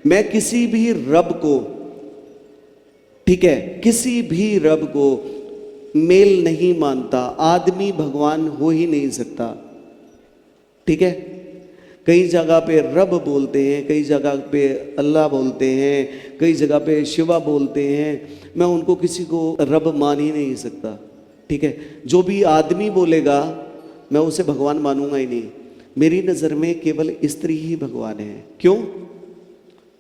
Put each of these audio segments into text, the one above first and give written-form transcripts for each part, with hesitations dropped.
मैं किसी भी रब को, ठीक है, किसी भी रब को मेल नहीं मानता। आदमी भगवान हो ही नहीं सकता, ठीक है। कई जगह पे रब बोलते हैं, कई जगह पे अल्लाह बोलते हैं, कई जगह पे शिवा बोलते हैं। मैं उनको किसी को रब मान ही नहीं सकता, ठीक है। जो भी आदमी बोलेगा मैं उसे भगवान मानूंगा ही नहीं। मेरी नज़र में केवल स्त्री ही भगवान है। क्यों?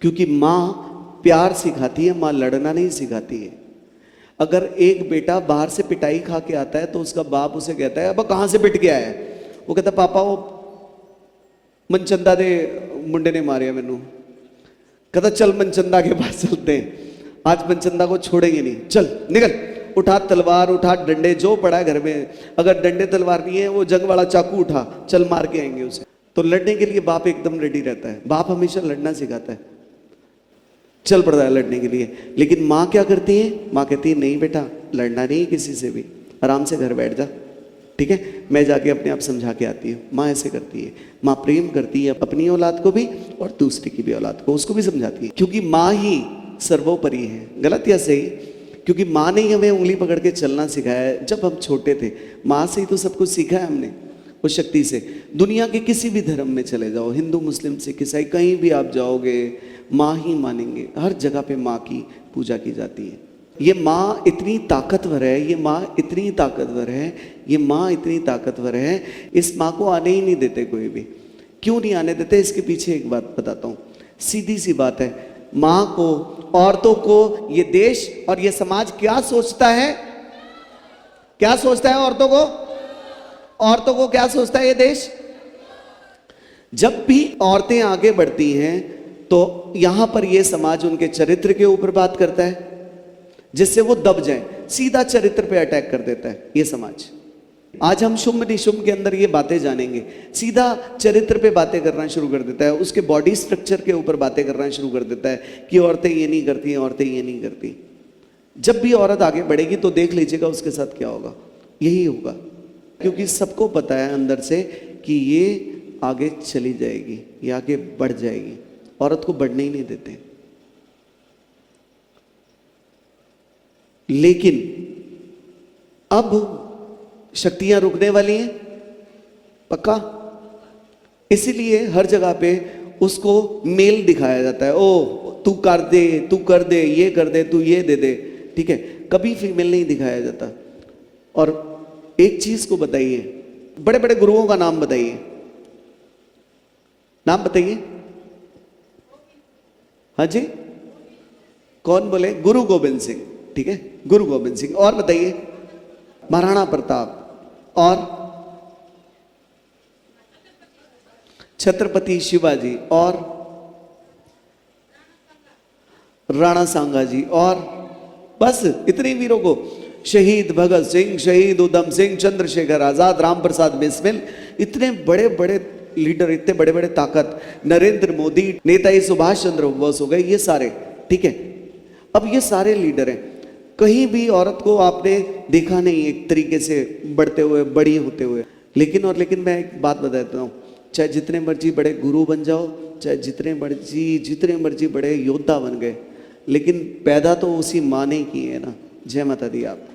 क्योंकि माँ प्यार सिखाती है, माँ लड़ना नहीं सिखाती है। अगर एक बेटा बाहर से पिटाई खा के आता है तो उसका बाप उसे कहता है, अब कहाँ से पिट के आया है? वो कहता है, पापा वो मनचंदा दे मुंडे ने मारे मैनू। कहता चल मनचंदा के पास चलते हैं, आज मनचंदा को छोड़ेंगे नहीं, चल निकल, उठा तलवार, उठा डंडे, जो पड़ा है घर में। अगर डंडे तलवार नहीं है वो जंग वाला चाकू उठा, चल मार के आएंगे उसे। तो लड़ने के लिए बाप एकदम रेडी रहता है। बाप हमेशा लड़ना सिखाता है, चल पड़ता है लड़ने के लिए। लेकिन माँ क्या करती है? माँ कहती है नहीं बेटा, लड़ना नहीं किसी से भी, आराम से घर बैठ जा, ठीक है, मैं जाके अपने आप समझा के आती हूँ। माँ ऐसे करती है। माँ प्रेम करती है अपनी औलाद को भी और दूसरे की भी औलाद को, उसको भी समझाती है, क्योंकि माँ ही सर्वोपरि है। गलत या सही? क्योंकि माँ ने ही हमें उंगली पकड़ के चलना सिखाया है। जब हम छोटे थे माँ से ही तो सब कुछ सीखा है हमने, उस शक्ति से। दुनिया के किसी भी धर्म में चले जाओ, हिंदू मुस्लिम सिख ईसाई, कहीं भी आप जाओगे माँ ही मानेंगे। हर जगह पे माँ की पूजा की जाती है। ये माँ इतनी ताकतवर है, ये माँ इतनी ताकतवर है, ये माँ इतनी ताकतवर है, इस माँ को आने ही नहीं देते कोई भी। क्यों नहीं आने देते? इसके पीछे एक बात बताता हूँ। सीधी सी बात है, माँ को, औरतों को ये देश और ये समाज क्या सोचता है? क्या सोचता है औरतों को? औरतों को क्या सोचता है ये देश? जब भी औरतें आगे बढ़ती हैं तो यहां पर ये समाज उनके चरित्र के ऊपर बात करता है, जिससे वो दब जाए, सीधा चरित्र पे अटैक कर देता है ये समाज। आज हम शुंभ निशुंभ के अंदर ये बातें जानेंगे। सीधा चरित्र पे बातें करना शुरू कर देता है, उसके बॉडी स्ट्रक्चर के ऊपर बातें करना शुरू कर देता है कि औरतें ये नहीं करती, औरतें ये नहीं करती। जब भी औरत आगे बढ़ेगी तो देख लीजिएगा उसके साथ क्या होगा, यही होगा। क्योंकि सबको पता है अंदर से कि ये आगे चली जाएगी, ये आगे बढ़ जाएगी। औरत को बढ़ने ही नहीं देते। लेकिन अब शक्तियां रुकने वाली हैं, पक्का। इसीलिए हर जगह पे उसको मेल दिखाया जाता है। ओ तू कर दे, तू कर दे, ये कर दे, तू ये दे दे, ठीक है। कभी फीमेल नहीं दिखाया जाता। और एक चीज को बताइए, बड़े बड़े गुरुओं का नाम बताइए, नाम बताइए। हाँ जी, कौन बोले? गुरु गोविंद सिंह, ठीक है, गुरु गोविंद सिंह। और बताइए? महाराणा प्रताप, और छत्रपति शिवाजी, और राणा सांगा जी, और बस इतने वीरों को, शहीद भगत सिंह, शहीद उधम सिंह, चंद्रशेखर आजाद, राम प्रसाद बिस्मिल, इतने बड़े बड़े लीडर, इतने बड़े बड़े ताकत, नरेंद्र मोदी, नेताजी सुभाष चंद्र बोस हो गए, ये सारे, ठीक है। अब ये सारे लीडर हैं, कहीं भी औरत को आपने देखा नहीं एक तरीके से बढ़ते हुए, बड़ी होते हुए। लेकिन मैं एक बात बता देता हूँ, चाहे जितने मर्जी बड़े गुरु बन जाओ, चाहे जितने मर्जी बड़े योद्धा बन गए, लेकिन पैदा तो उसी माँ ने की है ना। जय माता दी। आप